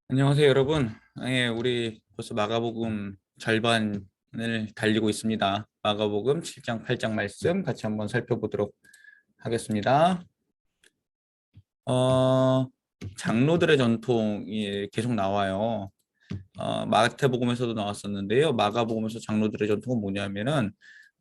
안녕하세요, 여러분. 예, 우리 벌써 마가복음 절반을 달리고 있습니다. 마가복음 7장, 8장 말씀 같이 한번 살펴보도록 하겠습니다. 어, 장로들의 전통이 계속 나와요. 마태복음에서도 나왔었는데요. 마가복음에서 장로들의 전통은 뭐냐면은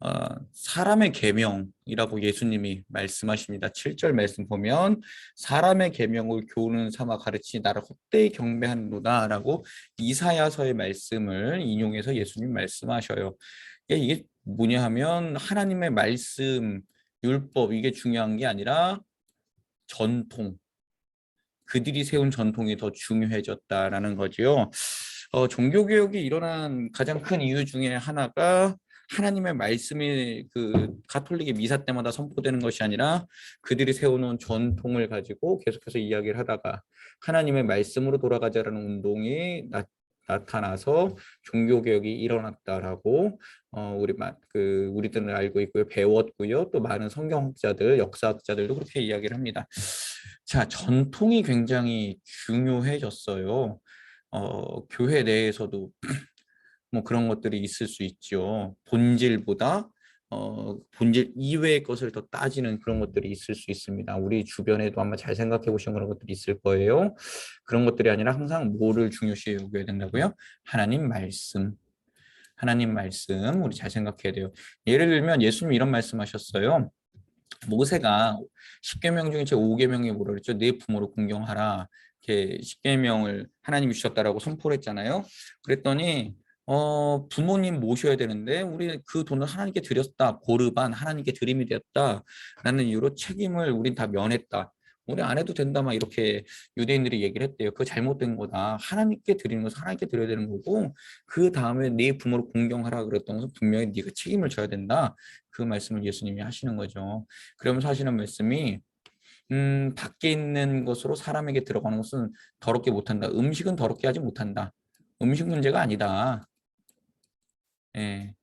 어, 사람의 계명이라고 예수님이 말씀하십니다. 7절 말씀 보면 사람의 계명을 교훈은 삼아 가르치니 나를 헛되이 경배하는도다라고 이사야서의 말씀을 인용해서 예수님 말씀하셔요. 이게 뭐냐 하면 하나님의 말씀, 율법 이게 중요한 게 아니라 전통, 그들이 세운 전통이 더 중요해졌다라는 거지요. 종교개혁이 일어난 가장 큰 이유 중에 하나가 하나님의 말씀이 그 가톨릭의 미사 때마다 선포되는 것이 아니라 그들이 세워놓은 전통을 가지고 계속해서 이야기를 하다가 하나님의 말씀으로 돌아가자라는 운동이 나타나서 종교개혁이 일어났다라고 우리들은 알고 있고요, 배웠고요, 또 많은 성경학자들, 역사학자들도 그렇게 이야기를 합니다. 자, 전통이 굉장히 중요해졌어요. 교회 내에서도 뭐 그런 것들이 있을 수 있죠. 본질보다 본질 이외의 것을 더 따지는 그런 것들이 있을 수 있습니다. 우리 주변에도 아마 잘 생각해 보신 그런 것들이 있을 거예요. 그런 것들이 아니라 항상 뭐를 중요시 여겨야 된다고요? 하나님 말씀. 하나님 말씀 우리 잘 생각해야 돼요. 예를 들면 예수님 이런 말씀하셨어요. 모세가 10계명 중에 제 5계명이 뭐라 그랬죠? 네 부모를 공경하라. 이렇게 10계명을 하나님이 주셨다라고 선포를 했잖아요. 그랬더니 부모님 모셔야 되는데 우리 그 돈을 하나님께 드렸다. 고르반 하나님께 드림이 되었다라는 이유로 책임을 우린 다 면했다. 우리 안 해도 된다 막 이렇게 유대인들이 얘기를 했대요. 그거 잘못된 거다. 하나님께 드리는 것은 하나님께 드려야 되는 거고 그 다음에 네 부모를 공경하라 그랬던 것은 분명히 네가 책임을 져야 된다. 그 말씀을 예수님이 하시는 거죠. 그러면서 하시는 말씀이 밖에 있는 것으로 사람에게 들어가는 것은 더럽게 못한다. 음식은 더럽게 하지 못한다. 음식 문제가 아니다. 예.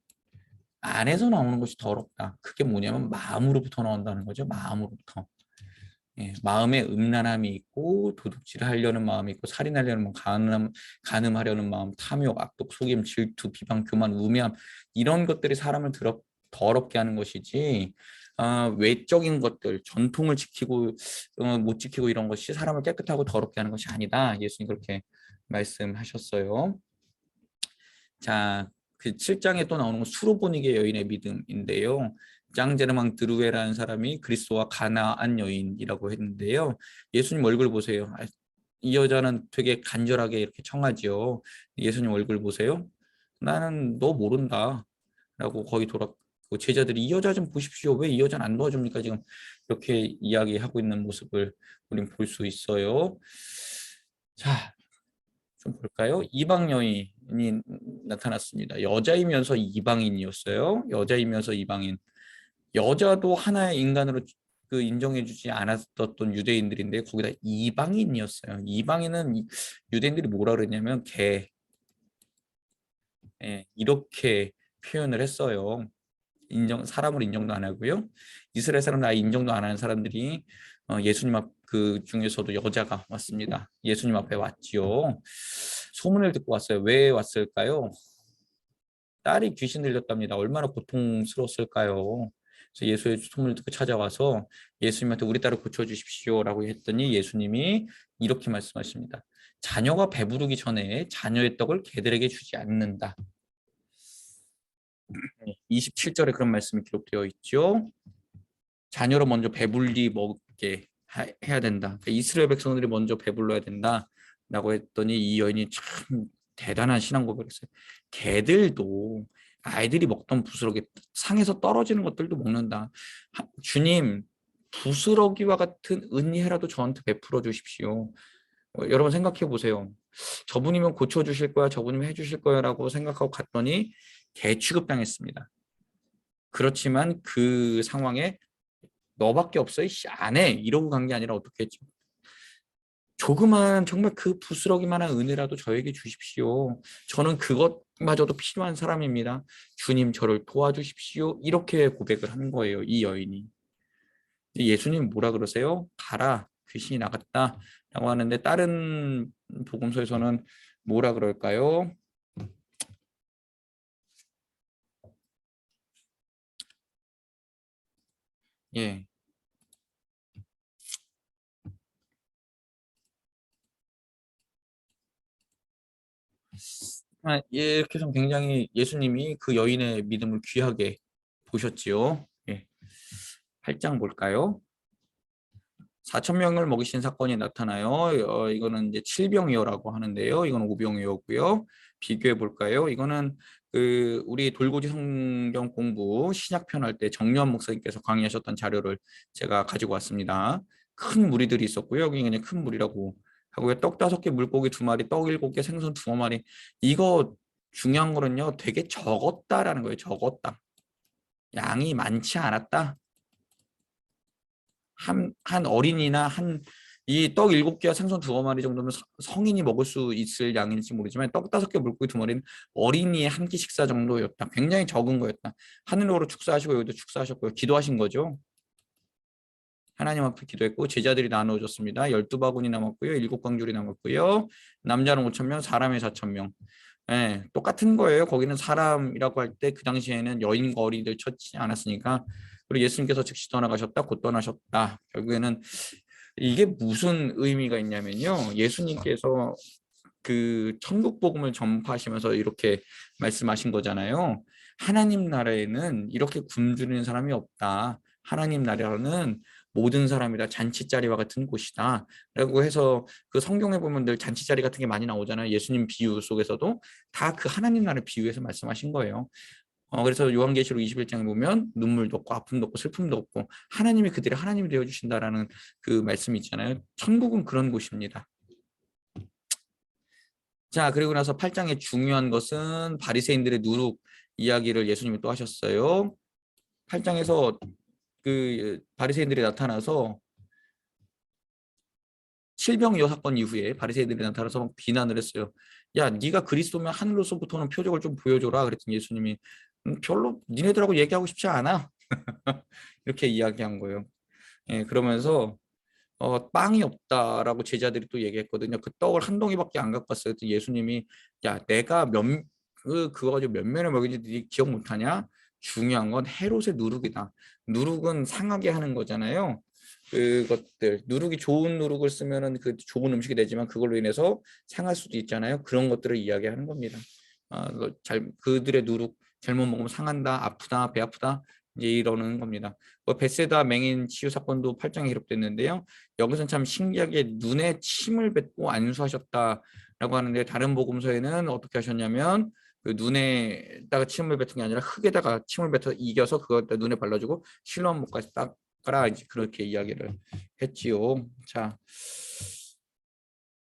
안에서 나오는 것이 더럽다. 그게 뭐냐면 마음으로부터 나온다는 거죠. 마음으로부터. 예, 마음에 음란함이 있고 도둑질을 하려는 마음이 있고 살인하려는 마음, 간음하려는 마음, 탐욕, 악독, 속임, 질투, 비방, 교만, 우매함 이런 것들이 사람을 더럽게 하는 것이지 외적인 것들, 전통을 지키고 못 지키고 이런 것이 사람을 깨끗하고 더럽게 하는 것이 아니다. 예수님 그렇게 말씀하셨어요. 자, 그 7장에 또 나오는 건 수로보니게 여인의 믿음인데요. 짱제르망 드루웨라는 사람이 그리스도와 가나안 여인이라고 했는데요. 예수님 얼굴 보세요. 이 여자는 되게 간절하게 이렇게 청하지요. 예수님 얼굴 보세요. 나는 너 모른다. 라고 거의 제자들이 이 여자 좀 보십시오. 왜 이 여자는 안 도와줍니까? 지금 이렇게 이야기하고 있는 모습을 우린 볼 수 있어요. 자, 좀 볼까요? 이방 여인이 나타났습니다. 여자이면서 이방인이었어요. 여자이면서 이방인. 여자도 하나의 인간으로 그 인정해주지 않았던 유대인들인데 거기다 이방인이었어요. 이방인은 유대인들이 뭐라 그랬냐면 개, 예, 이렇게 표현을 했어요. 사람을 인정도 안 하고요. 이스라엘 사람들 아예 인정도 안 하는 사람들이 예수님 앞 그 중에서도 여자가 왔습니다. 예수님 앞에 왔지요. 소문을 듣고 왔어요. 왜 왔을까요? 딸이 귀신 들렸답니다. 얼마나 고통스러웠을까요? 그래서 예수의 소문을 듣고 찾아와서 예수님한테 우리 딸을 고쳐주십시오라고 했더니 예수님이 이렇게 말씀하십니다. 자녀가 배부르기 전에 자녀의 떡을 개들에게 주지 않는다. 27절에 그런 말씀이 기록되어 있죠. 자녀로 먼저 배불리 먹게 해야 된다. 그러니까 이스라엘 백성들이 먼저 배불러야 된다라고 했더니 이 여인이 참 대단한 신앙 고백했어요. 개들도 아이들이 먹던 부스러기 상에서 떨어지는 것들도 먹는다. 주님, 부스러기와 같은 은혜라도 저한테 베풀어 주십시오. 여러분 생각해 보세요. 저분이면 고쳐 주실 거야, 저분이면 해 주실 거야라고 생각하고 갔더니 개 취급당했습니다. 그렇지만 그 상황에 너밖에 없어, 안 해. 이러고 간 게 아니라 어떻게 했죠? 조그만 정말 그 부스러기만한 은혜라도 저에게 주십시오. 저는 그것마저도 필요한 사람입니다. 주님 저를 도와주십시오. 이렇게 고백을 한 거예요. 이 여인이. 예수님 뭐라 그러세요? 가라. 귀신이 나갔다. 하는데 다른 복음서에서는 뭐라 그럴까요? 예. 이렇게 해서 굉장히 예수님이 그 여인의 믿음을 귀하게 보셨지요. 예. 8장 볼까요? 4천 명을 먹이신 사건이 나타나요. 이거는 이제 7병이어라고 하는데요. 이건 5병이었고요. 비교해 볼까요? 이거는 우리 돌고지 성경 공부 신약편 할 때 정유한 목사님께서 강의하셨던 자료를 제가 가지고 왔습니다. 큰 무리들이 있었고요. 여기 그냥 큰 무리라고 하고요. 떡 5개, 물고기 2마리, 떡 7개, 생선 2마리. 이거 중요한 거는요. 되게 적었다라는 거예요. 적었다. 양이 많지 않았다. 한 어린이나 이 떡 7개와 생선 2마리 정도면 성인이 먹을 수 있을 양일지 모르지만 떡 5개 물고기 2마리는 어린이의 한 끼 식사 정도였다. 굉장히 적은 거였다. 하늘으로 축사하시고 여기도 축사하셨고요. 기도하신 거죠. 하나님 앞에 기도했고 제자들이 나누어졌습니다. 12바구니 남았고요. 7광줄이 남았고요. 남자는 5천 명, 사람이 4천 명. 예, 똑같은 거예요. 거기는 사람이라고 할 때 그 당시에는 여인과 어린이들 찾지 않았으니까. 그리고 예수님께서 즉시 떠나가셨다. 곧 떠나셨다. 결국에는 이게 무슨 의미가 있냐면요. 예수님께서 그 천국 복음을 전파하시면서 이렇게 말씀하신 거잖아요. 하나님 나라에는 이렇게 굶주리는 사람이 없다. 하나님 나라는 모든 사람이 다 잔치자리와 같은 곳이다. 라고 해서 그 성경에 보면 늘 잔치자리 같은 게 많이 나오잖아요. 예수님 비유 속에서도 다 그 하나님 나라 비유에서 말씀하신 거예요. 그래서 요한계시록 21장에 보면 눈물도 없고 아픔도 없고 슬픔도 없고 하나님이 그들의 하나님이 되어주신다라는 그 말씀이 있잖아요. 천국은 그런 곳입니다. 자, 그리고 나서 8장의 중요한 것은 바리새인들의 누룩 이야기를 예수님이 또 하셨어요. 8장에서 그 바리새인들이 나타나서 칠병이어 사건 이후에 바리새인들이 나타나서 막 비난을 했어요. 야, 네가 그리스도면 하늘로서부터는 표적을 좀 보여줘라. 그랬더니 예수님이 별로 니네들하고 얘기하고 싶지 않아. 이렇게 이야기한 거예요. 예, 그러면서 빵이 없다라고 제자들이 또 얘기했거든요. 그 떡을 한 덩이밖에 안 갖고 왔어요. 그랬더니 예수님이 야, 내가 그거 가지고 몇 면을 먹인지 네 기억 못하냐? 중요한 건 헤롯의 누룩이다. 누룩은 상하게 하는 거잖아요. 그것들 누룩이 좋은 누룩을 쓰면은 그 좋은 음식이 되지만 그걸로 인해서 상할 수도 있잖아요. 그런 것들을 이야기하는 겁니다. 그들의 누룩 잘못 먹으면 상한다, 아프다, 배 아프다 이제 이러는 겁니다. 베세다 맹인 치유 사건도 8장에 기록됐는데요. 여기서는 참 신기하게 눈에 침을 뱉고 안수하셨다라고 하는데 다른 복음서에는 어떻게 하셨냐면 그 눈에다가 침을 뱉은 게 아니라 흙에다가 침을 뱉어 이겨서 그걸 눈에 발라주고 실로암 목까지 닦아라 이제 그렇게 이야기를 했지요. 자,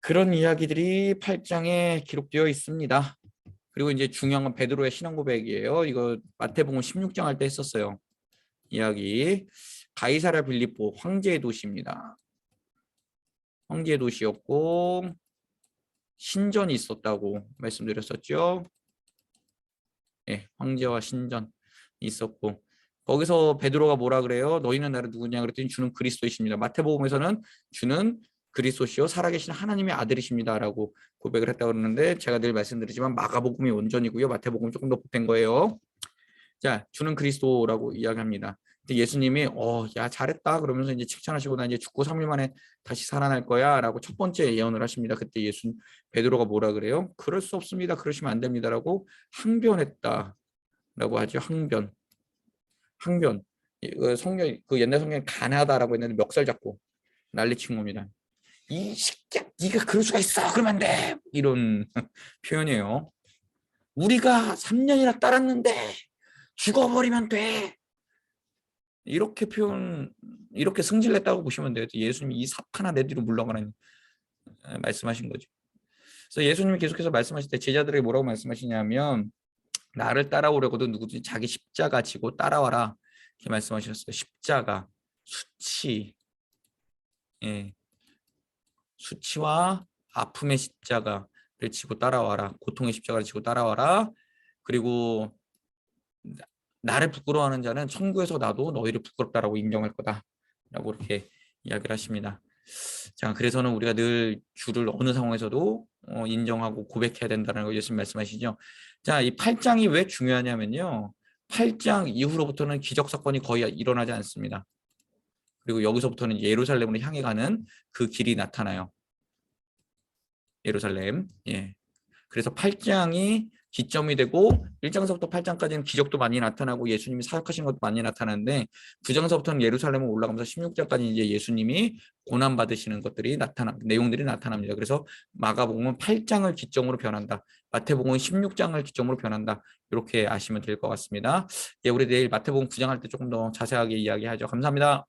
그런 이야기들이 8장에 기록되어 있습니다. 그리고 이제 중요한 건 베드로의 신앙 고백이에요. 이거 마태복음 16장 할 때 했었어요. 이야기. 가이사랴 빌립보 황제의 도시입니다. 황제의 도시였고 신전이 있었다고 말씀드렸었죠. 예, 황제와 신전이 있었고 거기서 베드로가 뭐라 그래요? 너희는 나를 누구냐 그랬더니 주는 그리스도이십니다. 마태복음에서는 주는 그리스도시요 살아계신 하나님의 아들이십니다라고 고백을 했다고 그러는데 제가 늘 말씀드리지만 마가복음이 원전이고요. 마태복음이 조금 더 보탠 거예요. 자, 주는 그리스도라고 이야기합니다. 근데 예수님이 야 잘했다 그러면서 이제 칭찬하시고 나 이제 죽고 3일 만에 다시 살아날 거야라고 첫 번째 예언을 하십니다. 그때 베드로가 뭐라 그래요? 그럴 수 없습니다. 그러시면 안 됩니다라고 항변했다라고 하죠. 항변. 성경 그 옛날 성경에 가나다라고 했는데 멱살 잡고 난리친 겁니다. 이 새끼야, 네가 그럴 수가 있어. 그러면 안 돼. 이런 표현이에요. 우리가 3년이나 따랐는데 죽어버리면 돼. 이렇게 승질냈다고 보시면 돼요. 예수님이 이 삽 하나 내 뒤로 물러가라는 말씀하신 거죠. 그래서 예수님이 계속해서 말씀하실 때 제자들에게 뭐라고 말씀하시냐면 나를 따라오려고도 누구든지 자기 십자가 지고 따라와라 이렇게 말씀하셨어요. 십자가, 수치, 예, 수치와 아픔의 십자가를 지고 따라와라. 고통의 십자가를 지고 따라와라. 그리고 나를 부끄러워하는 자는 천국에서 나도 너희를 부끄럽다라고 인정할 거다라고 이렇게 이야기를 하십니다. 자, 그래서는 우리가 늘 주를 어느 상황에서도 인정하고 고백해야 된다는 거 예수님 말씀하시죠. 자, 이 8장이 왜 중요하냐면요. 8장 이후로부터는 기적 사건이 거의 일어나지 않습니다. 그리고 여기서부터는 예루살렘으로 향해 가는 그 길이 나타나요. 예루살렘. 예. 그래서 8장이 기점이 되고 1장서부터 8장까지는 기적도 많이 나타나고 예수님이 사역하신 것도 많이 나타나는데 9장서부터는 예루살렘을 올라가면서 16장까지 이제 예수님이 고난 받으시는 것들이 내용들이 나타납니다. 그래서 마가복음은 8장을 기점으로 변한다. 마태복음은 16장을 기점으로 변한다. 이렇게 아시면 될 것 같습니다. 예, 우리 내일 마태복음 9장 할 때 조금 더 자세하게 이야기하죠. 감사합니다.